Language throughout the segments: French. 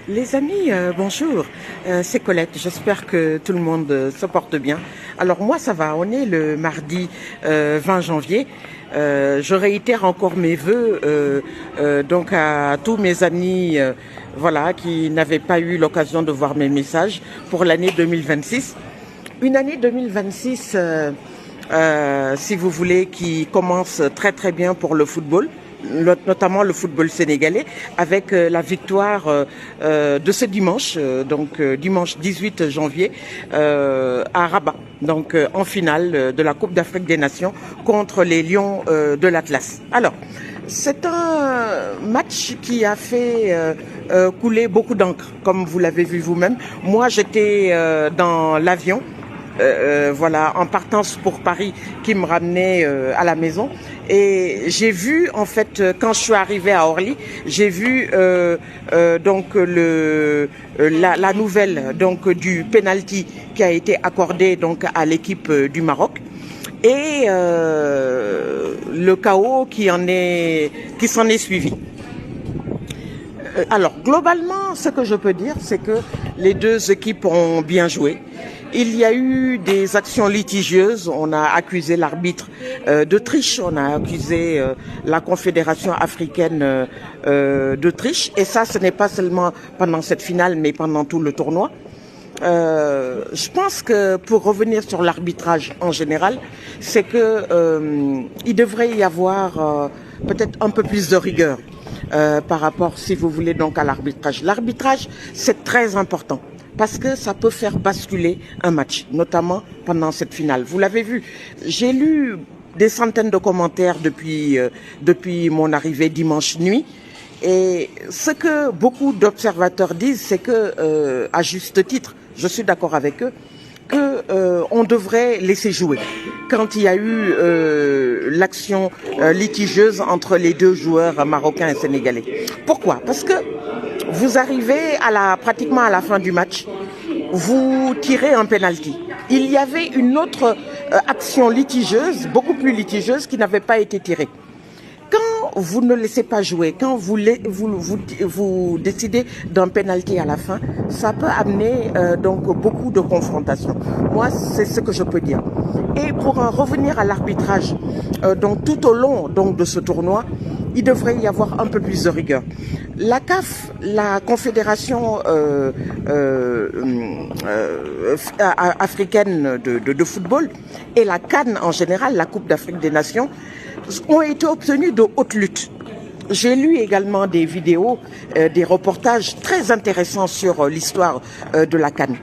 Les amis, bonjour. C'est Colette. J'espère que tout le monde se porte bien. Alors moi, ça va. On est le mardi 20 janvier. Je réitère encore mes vœux donc à tous mes amis voilà, qui n'avaient pas eu l'occasion de voir mes messages pour l'année 2026. Une année 2026, si vous voulez, qui commence très très bien pour le football, notamment le football sénégalais, avec la victoire de ce dimanche, dimanche 18 janvier, à Rabat, donc en finale de la Coupe d'Afrique des Nations contre les Lions de l'Atlas. Alors, c'est un match qui a fait couler beaucoup d'encre, comme vous l'avez vu vous-même. Moi, j'étais dans l'avion. Voilà, en partance pour Paris, qui me ramenait à la maison. Et j'ai vu, en fait, quand je suis arrivée à Orly, j'ai vu donc la nouvelle donc du penalty qui a été accordé donc à l'équipe du Maroc. Et le chaos qui s'en est suivi. Alors, globalement, ce que je peux dire, c'est que les deux équipes ont bien joué. Il y a eu des actions litigieuses. On a accusé l'arbitre de triche. On a accusé la Confédération africaine de triche. Et ça, ce n'est pas seulement pendant cette finale, mais pendant tout le tournoi. Je pense que pour revenir sur l'arbitrage en général, c'est que il devrait y avoir peut-être un peu plus de rigueur par rapport, si vous voulez, donc à l'arbitrage. L'arbitrage, c'est très important parce que ça peut faire basculer un match, notamment pendant cette finale. Vous l'avez vu, j'ai lu des centaines de commentaires depuis mon arrivée dimanche nuit. Et ce que beaucoup d'observateurs disent, c'est que, à juste titre, je suis d'accord avec eux, que on devrait laisser jouer. Quand il y a eu l'action litigieuse entre les deux joueurs marocains et sénégalais. Pourquoi? Parce que vous arrivez pratiquement à la fin du match, vous tirez un penalty. Il y avait une autre action litigieuse, beaucoup plus litigieuse, qui n'avait pas été tirée. Quand vous ne laissez pas jouer, quand vous décidez d'un penalty à la fin, ça peut amener donc beaucoup de confrontations. Moi, c'est ce que je peux dire. Et pour en revenir à l'arbitrage, donc tout au long donc de ce tournoi, il devrait y avoir un peu plus de rigueur. La CAF, la Confédération africaine de football, et la CAN en général, la Coupe d'Afrique des Nations, ont été obtenus de haute lutte. J'ai lu également des vidéos, des reportages très intéressants sur l'histoire de la CAN.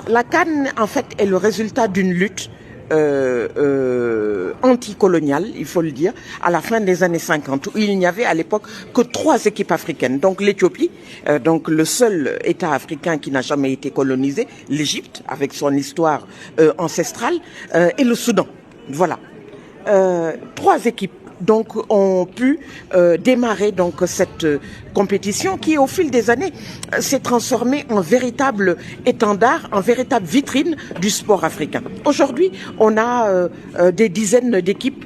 La CAN, en fait, est le résultat d'une lutte anticoloniale, il faut le dire, à la fin des années 50, où il n'y avait à l'époque que 3 équipes africaines. Donc l'Éthiopie, donc le seul État africain qui n'a jamais été colonisé, l'Égypte, avec son histoire ancestrale, et le Soudan. Voilà. 3 équipes donc ont pu démarrer donc cette compétition qui au fil des années s'est transformée en véritable étendard, en véritable vitrine du sport africain. Aujourd'hui, on a des dizaines d'équipes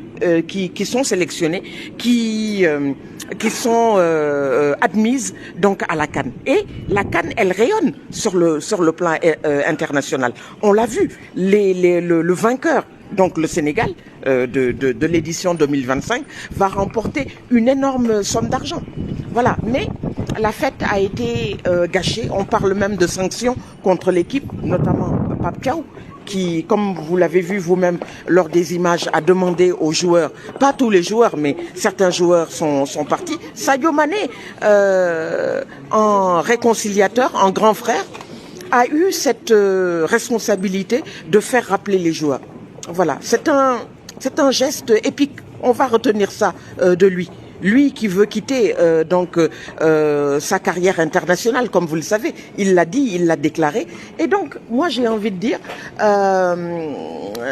qui sont sélectionnées, qui sont admises donc à la CAN. Et la CAN, elle rayonne sur le plan international. On l'a vu, le vainqueur, donc le Sénégal, de l'édition 2025, va remporter une énorme somme d'argent. Voilà, mais la fête a été gâchée. On parle même de sanctions contre l'équipe, notamment Pape Thiaw, qui, comme vous l'avez vu vous-même lors des images, a demandé aux joueurs, pas tous les joueurs, mais certains joueurs sont partis. Sadio Mané, en réconciliateur, en grand frère, a eu cette responsabilité de faire rappeler les joueurs. Voilà, c'est un geste épique. On va retenir ça de lui. Lui qui veut quitter sa carrière internationale, comme vous le savez, il l'a dit, il l'a déclaré. Et donc, moi, j'ai envie de dire,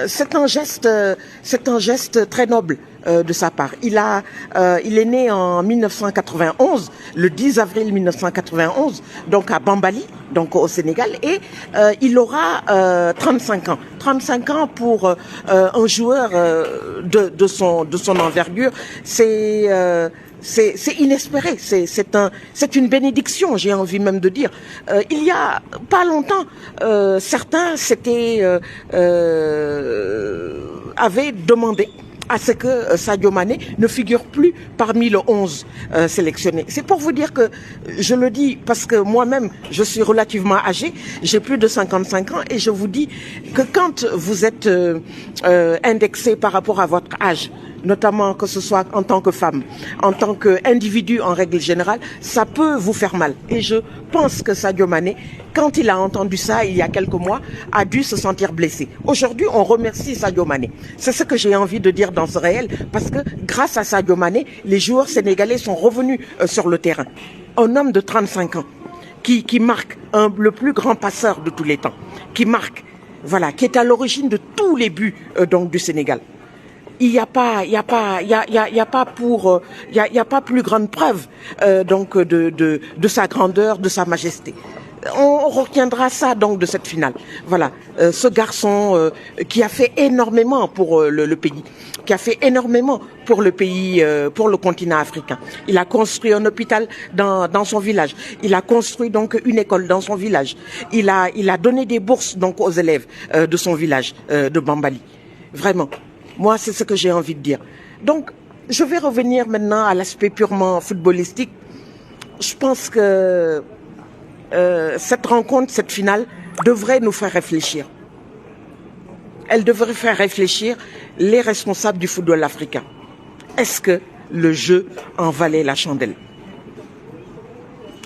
c'est un geste très noble de sa part. Il est né en 1991, le 10 avril 1991, donc à Bambali, donc au Sénégal, et il aura 35 ans. 35 ans pour un joueur de son envergure, c'est c'est inespéré, c'est une bénédiction, j'ai envie même de dire. Il y a pas longtemps, certains avaient demandé à ce que Sadio Mané ne figure plus parmi le 11 sélectionné. C'est pour vous dire que, je le dis parce que moi-même, je suis relativement âgée, j'ai plus de 55 ans, et je vous dis que quand vous êtes indexé par rapport à votre âge, notamment que ce soit en tant que femme, en tant qu'individu en règle générale, ça peut vous faire mal. Et je pense que Sadio Mané, quand il a entendu ça il y a quelques mois, a dû se sentir blessé. Aujourd'hui, on remercie Sadio Mané. C'est ce que j'ai envie de dire dans ce réel, parce que grâce à Sadio Mané, les joueurs sénégalais sont revenus sur le terrain. Un homme de 35 ans qui marque le plus grand passeur de tous les temps, qui marque, voilà, qui est à l'origine de tous les buts donc du Sénégal. Il n'y a pas plus grande preuve donc de sa grandeur, de sa majesté. On retiendra ça donc de cette finale. Voilà, ce garçon qui a fait énormément pour le pays, qui a fait énormément pour le pays, pour le continent africain. Il a construit un hôpital dans son village. Il a construit donc une école dans son village. Il a donné des bourses donc aux élèves de son village de Bambali. Vraiment. Moi, c'est ce que j'ai envie de dire. Donc, je vais revenir maintenant à l'aspect purement footballistique. Je pense que cette rencontre, cette finale, devrait nous faire réfléchir. Elle devrait faire réfléchir les responsables du football africain. Est-ce que le jeu en valait la chandelle?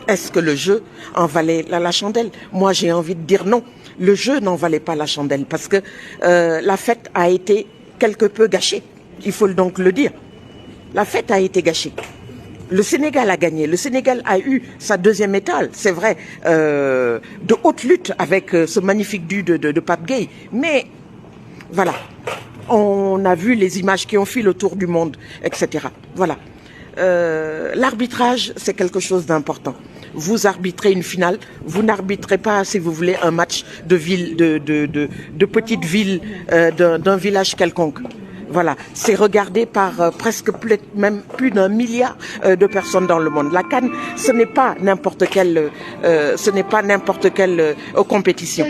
Est-ce que le jeu en valait la chandelle? Moi, j'ai envie de dire non. Le jeu n'en valait pas la chandelle parce que la fête a été quelque peu gâché, il faut donc le dire. La fête a été gâchée. Le Sénégal a gagné. Le Sénégal a eu sa deuxième étoile, c'est vrai, de haute lutte avec ce magnifique but de Pape Gueye. Mais voilà, on a vu les images qui ont fait le tour du monde, etc. Voilà. L'arbitrage, c'est quelque chose d'important. Vous arbitrez une finale, vous n'arbitrez pas, si vous voulez, un match de ville, de petite ville, d'un village quelconque. Voilà, c'est regardé par presque même plus d'1 milliard de personnes dans le monde. La CAN, ce n'est pas n'importe quelle, compétition.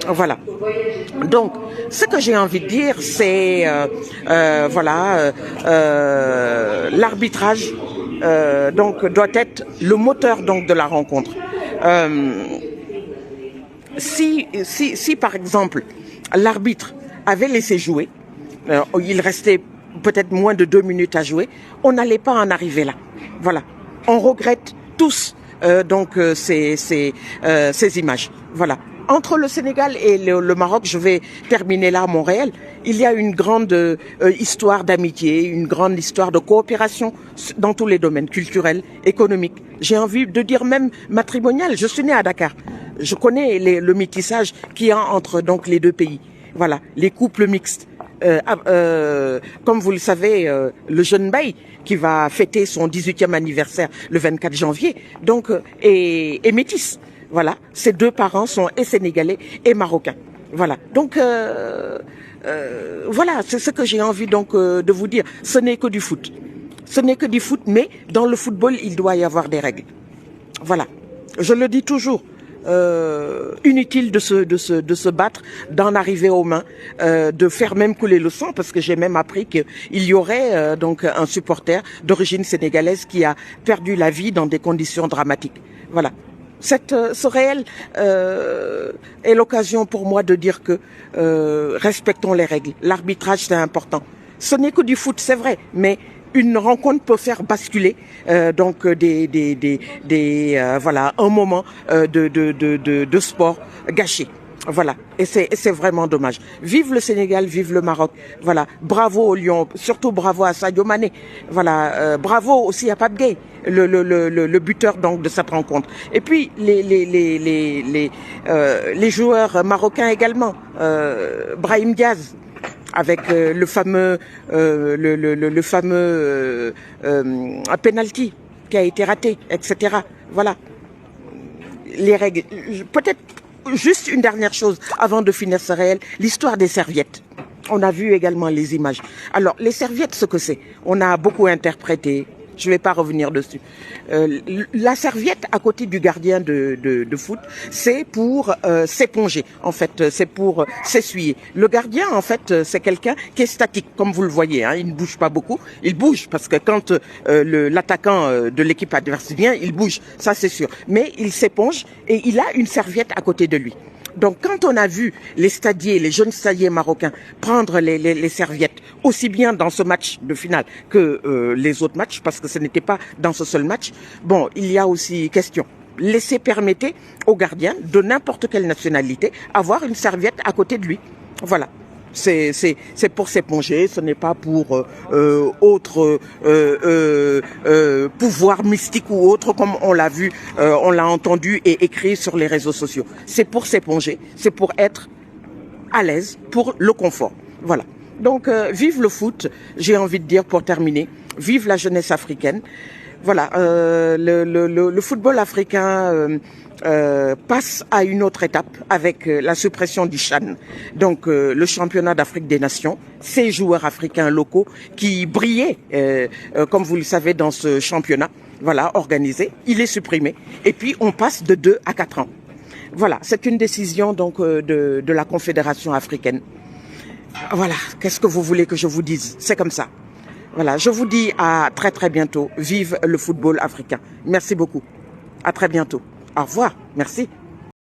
Voilà. Donc, ce que j'ai envie de dire, c'est l'arbitrage donc doit être le moteur donc de la rencontre. Si par exemple l'arbitre avait laissé jouer, il restait peut-être moins de 2 minutes à jouer, on n'allait pas en arriver là. Voilà. On regrette tous ces images. Voilà. Entre le Sénégal et le Maroc, je vais terminer là à Montréal, il y a une grande histoire d'amitié, une grande histoire de coopération dans tous les domaines, culturels, économiques. J'ai envie de dire même matrimonial. Je suis né à Dakar. Je connais le métissage qu'il y a entre donc les deux pays. Voilà, les couples mixtes. Comme vous le savez, le jeune Baye qui va fêter son 18e anniversaire le 24 janvier, donc est métis. Voilà, ses deux parents sont et sénégalais et marocains. Voilà, donc voilà, c'est ce que j'ai envie donc de vous dire. Ce n'est que du foot. Ce n'est que du foot, mais dans le football, il doit y avoir des règles. Voilà, je le dis toujours. Inutile de se battre, d'en arriver aux mains, de faire même couler le sang, parce que j'ai même appris qu'il y aurait donc un supporter d'origine sénégalaise qui a perdu la vie dans des conditions dramatiques. Voilà. Ce réel est l'occasion pour moi de dire que respectons les règles. L'arbitrage, c'est important. Ce n'est que du foot, c'est vrai, mais une rencontre peut faire basculer donc voilà, un moment de sport gâché. Voilà, et c'est vraiment dommage. Vive le Sénégal, vive le Maroc. Voilà, bravo aux Lions, surtout bravo à Sadio Mané. Voilà, bravo aussi à Pape Gueye, le buteur donc de cette rencontre. Et puis les joueurs marocains également, Brahim Diaz, avec le fameux penalty qui a été raté, etc. Voilà, les règles. Peut-être juste une dernière chose avant de finir ce réel, l'histoire des serviettes. On a vu également les images. Alors, les serviettes, ce que c'est, on a beaucoup interprété. Je ne vais pas revenir dessus. La serviette à côté du gardien de foot, c'est pour s'éponger. En fait, c'est pour s'essuyer. Le gardien, en fait, c'est quelqu'un qui est statique, comme vous le voyez. Hein, il ne bouge pas beaucoup. Il bouge parce que quand l'attaquant de l'équipe adverse vient, il bouge. Ça, c'est sûr. Mais il s'éponge et il a une serviette à côté de lui. Donc, quand on a vu les stadiers, les jeunes stadiers marocains prendre les serviettes, aussi bien dans ce match de finale que les autres matchs, parce que ce n'était pas dans ce seul match, bon, il y a aussi question. Permettez aux gardiens de n'importe quelle nationalité avoir une serviette à côté de lui. Voilà. C'est pour s'éponger, ce n'est pas pour autre pouvoir mystique ou autre, comme on l'a vu, on l'a entendu et écrit sur les réseaux sociaux. C'est pour s'éponger, c'est pour être à l'aise, pour le confort. Voilà. Donc, vive le foot, j'ai envie de dire pour terminer. Vive la jeunesse africaine. Voilà, le football africain passe à une autre étape avec la suppression du CHAN. Donc le championnat d'Afrique des Nations, ces joueurs africains locaux qui brillaient, comme vous le savez, dans ce championnat, voilà, organisé, il est supprimé. Et puis on passe de 2 à 4 ans. Voilà, c'est une décision donc de la Confédération africaine. Voilà, qu'est-ce que vous voulez que je vous dise? C'est comme ça. Voilà, je vous dis à très très bientôt. Vive le football africain. Merci beaucoup. À très bientôt. Au revoir. Merci.